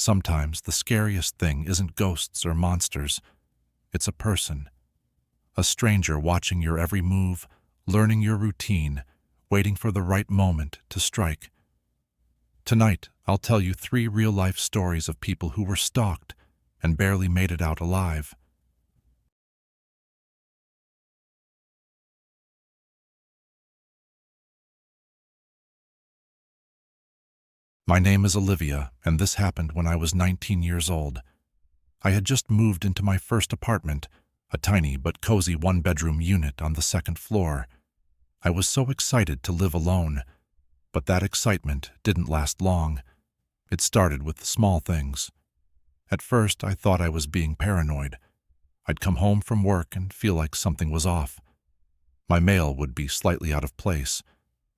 Sometimes the scariest thing isn't ghosts or monsters. It's a person. A stranger watching your every move, learning your routine, waiting for the right moment to strike. Tonight, I'll tell you 3 real-life stories of people who were stalked and barely made it out alive. My name is Olivia, and this happened when I was 19 years old. I had just moved into my first apartment, a tiny but cozy 1-bedroom unit on the 2nd floor. I was so excited to live alone, but that excitement didn't last long. It started with small things. At first, I thought I was being paranoid. I'd come home from work and feel like something was off. My mail would be slightly out of place.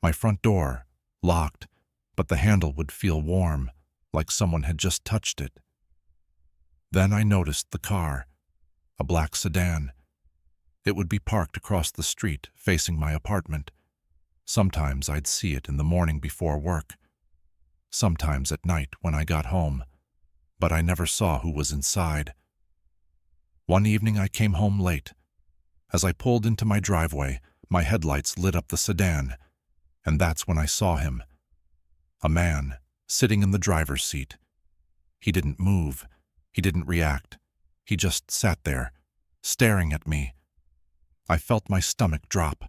My front door, locked, but the handle would feel warm, like someone had just touched it. Then I noticed the car, a black sedan. It would be parked across the street, facing my apartment. Sometimes I'd see it in the morning before work, sometimes at night when I got home, but I never saw who was inside. One evening I came home late. As I pulled into my driveway, my headlights lit up the sedan, and that's when I saw him. A man, sitting in the driver's seat. He didn't move. He didn't react. He just sat there, staring at me. I felt my stomach drop.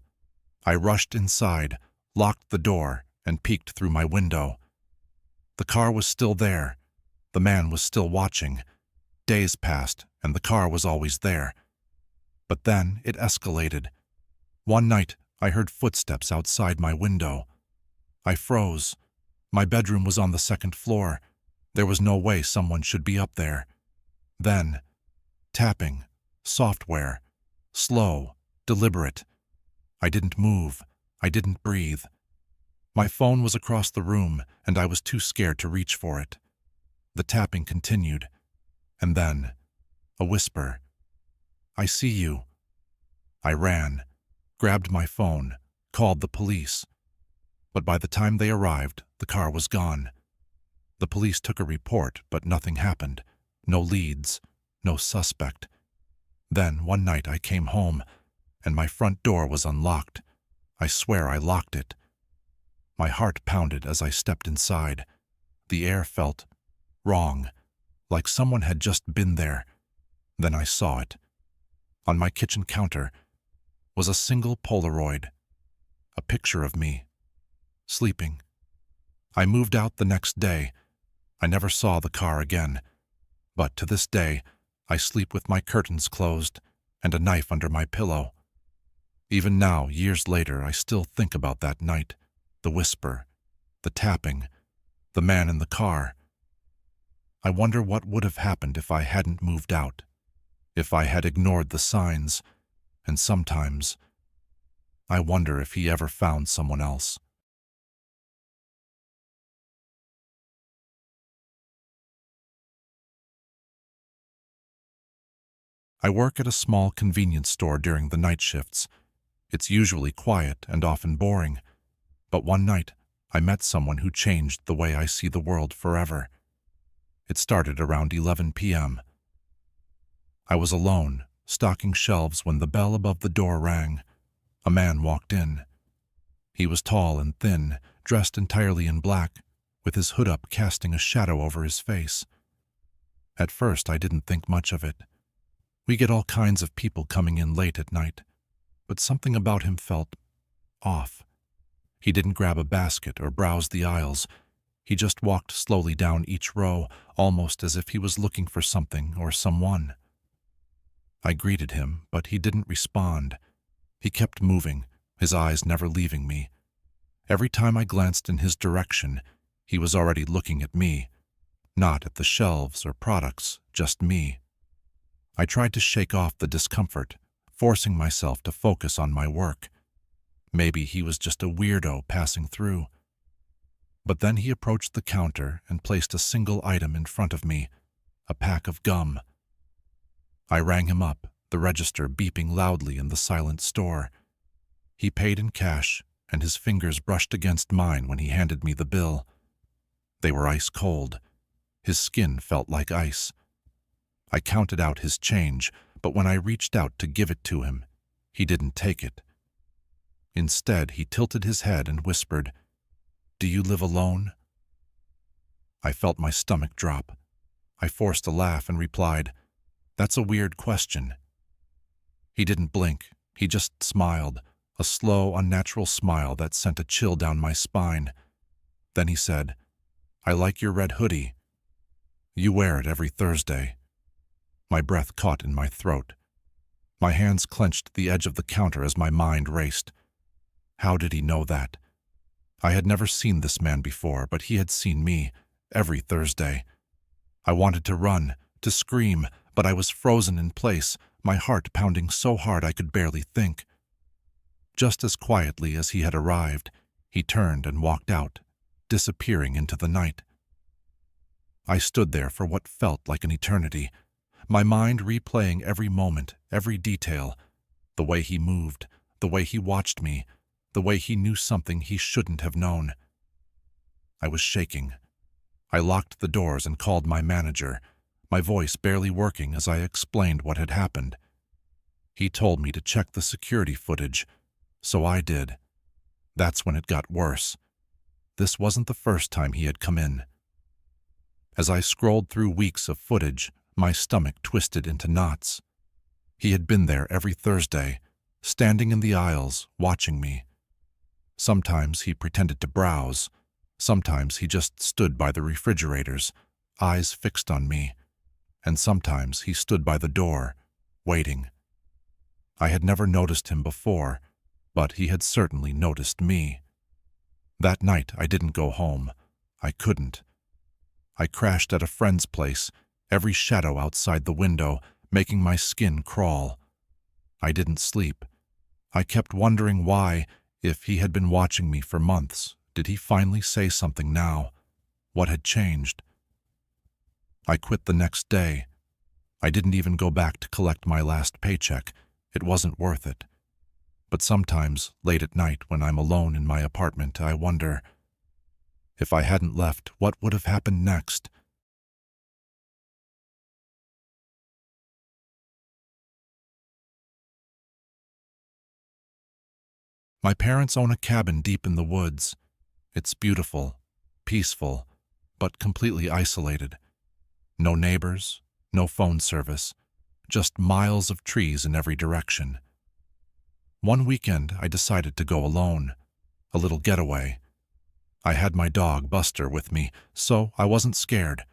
I rushed inside, locked the door, and peeked through my window. The car was still there. The man was still watching. Days passed, and the car was always there. But then it escalated. One night, I heard footsteps outside my window. I froze. My bedroom was on the 2nd floor. There was no way someone should be up there. Then, tapping, software, slow, deliberate. I didn't move. I didn't breathe. My phone was across the room, and I was too scared to reach for it. The tapping continued, and then, a whisper. "I see you." I ran, grabbed my phone, called the police. But by the time they arrived, the car was gone. The police took a report, but nothing happened. No leads, no suspect. Then, one night I came home, and my front door was unlocked. I swear I locked it. My heart pounded as I stepped inside. The air felt wrong, like someone had just been there. Then I saw it. On my kitchen counter was a single Polaroid, a picture of me, sleeping. I moved out the next day. I never saw the car again. But to this day, I sleep with my curtains closed and a knife under my pillow. Even now, years later, I still think about that night, the whisper, the tapping, the man in the car. I wonder what would have happened if I hadn't moved out, if I had ignored the signs, and sometimes I wonder if he ever found someone else. I work at a small convenience store during the night shifts. It's usually quiet and often boring, but one night I met someone who changed the way I see the world forever. It started around 11 p.m. I was alone, stocking shelves when the bell above the door rang. A man walked in. He was tall and thin, dressed entirely in black, with his hood up casting a shadow over his face. At first, I didn't think much of it. We get all kinds of people coming in late at night, but something about him felt off. He didn't grab a basket or browse the aisles. He just walked slowly down each row, almost as if he was looking for something or someone. I greeted him, but he didn't respond. He kept moving, his eyes never leaving me. Every time I glanced in his direction, he was already looking at me. Not at the shelves or products, just me. I tried to shake off the discomfort, forcing myself to focus on my work. Maybe he was just a weirdo passing through. But then he approached the counter and placed a single item in front of me, a pack of gum. I rang him up, the register beeping loudly in the silent store. He paid in cash, and his fingers brushed against mine when he handed me the bill. They were ice cold. His skin felt like ice. I counted out his change, but when I reached out to give it to him, he didn't take it. Instead, he tilted his head and whispered, "Do you live alone?" I felt my stomach drop. I forced a laugh and replied, "That's a weird question." He didn't blink. He just smiled, a slow, unnatural smile that sent a chill down my spine. Then he said, "I like your red hoodie. You wear it every Thursday." My breath caught in my throat. My hands clenched the edge of the counter as my mind raced. How did he know that? I had never seen this man before, but he had seen me every Thursday. I wanted to run, to scream, but I was frozen in place, my heart pounding so hard I could barely think. Just as quietly as he had arrived, he turned and walked out, disappearing into the night. I stood there for what felt like an eternity, my mind replaying every moment, every detail, the way he moved, the way he watched me, the way he knew something he shouldn't have known. I was shaking. I locked the doors and called my manager, my voice barely working as I explained what had happened. He told me to check the security footage, so I did. That's when it got worse. This wasn't the first time he had come in. As I scrolled through weeks of footage, my stomach twisted into knots. He had been there every Thursday, standing in the aisles, watching me. Sometimes he pretended to browse. Sometimes he just stood by the refrigerators, eyes fixed on me. And sometimes he stood by the door, waiting. I had never noticed him before, but he had certainly noticed me. That night I didn't go home. I couldn't. I crashed at a friend's place, every shadow outside the window, making my skin crawl. I didn't sleep. I kept wondering why, if he had been watching me for months, did he finally say something now? What had changed? I quit the next day. I didn't even go back to collect my last paycheck. It wasn't worth it. But sometimes, late at night when I'm alone in my apartment, I wonder, if I hadn't left, what would have happened next? My parents own a cabin deep in the woods. It's beautiful, peaceful, but completely isolated. No neighbors, no phone service, just miles of trees in every direction. One weekend, I decided to go alone, a little getaway. I had my dog, Buster, with me, so I wasn't scared.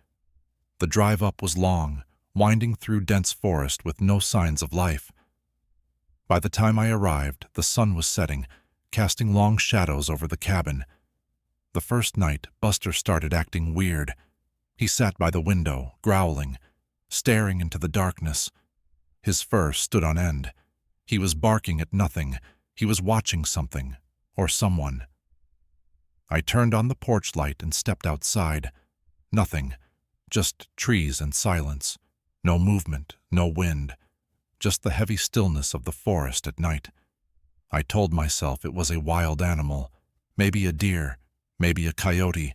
The drive up was long, winding through dense forest with no signs of life. By the time I arrived, the sun was setting, casting long shadows over the cabin. The first night, Buster started acting weird. He sat by the window, growling, staring into the darkness. His fur stood on end. He was barking at nothing. He was watching something, or someone. I turned on the porch light and stepped outside. Nothing, just trees and silence. No movement, no wind, just the heavy stillness of the forest at night. I told myself it was a wild animal, maybe a deer, maybe a coyote.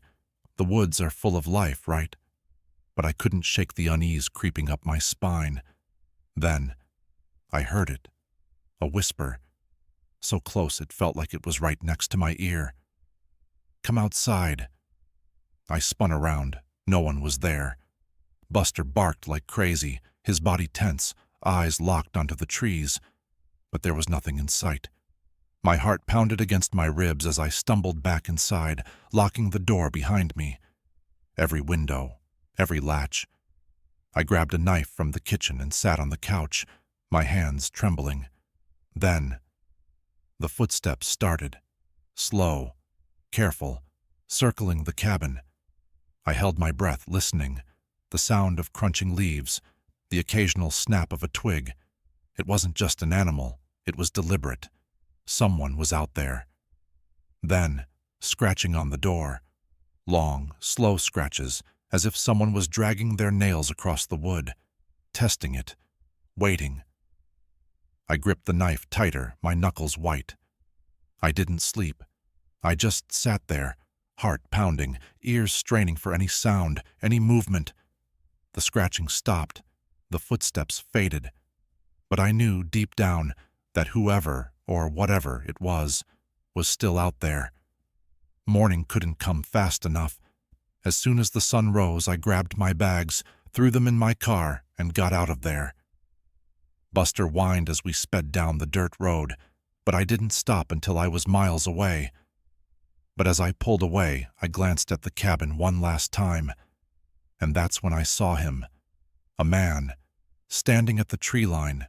The woods are full of life, right? But I couldn't shake the unease creeping up my spine. Then, I heard it. A whisper. So close it felt like it was right next to my ear. "Come outside." I spun around. No one was there. Buster barked like crazy, his body tense, eyes locked onto the trees. But there was nothing in sight. My heart pounded against my ribs as I stumbled back inside, locking the door behind me. Every window, every latch. I grabbed a knife from the kitchen and sat on the couch, my hands trembling. Then, the footsteps started, slow, careful, circling the cabin. I held my breath, listening. The sound of crunching leaves, the occasional snap of a twig. It wasn't just an animal, it was deliberate. Someone was out there. Then, scratching on the door. Long, slow scratches, as if someone was dragging their nails across the wood, testing it, waiting. I gripped the knife tighter, my knuckles white. I didn't sleep. I just sat there, heart pounding, ears straining for any sound, any movement. The scratching stopped, the footsteps faded, but I knew deep down that whoever or whatever it was still out there. Morning couldn't come fast enough. As soon as the sun rose, I grabbed my bags, threw them in my car, and got out of there. Buster whined as we sped down the dirt road, but I didn't stop until I was miles away. But as I pulled away, I glanced at the cabin one last time, and that's when I saw him. A man, standing at the tree line,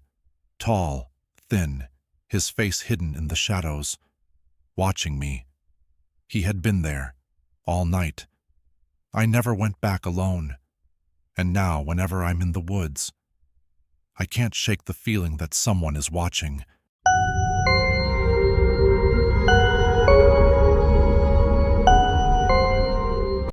tall, thin, his face hidden in the shadows, watching me. He had been there, all night. I never went back alone, and now whenever I'm in the woods, I can't shake the feeling that someone is watching.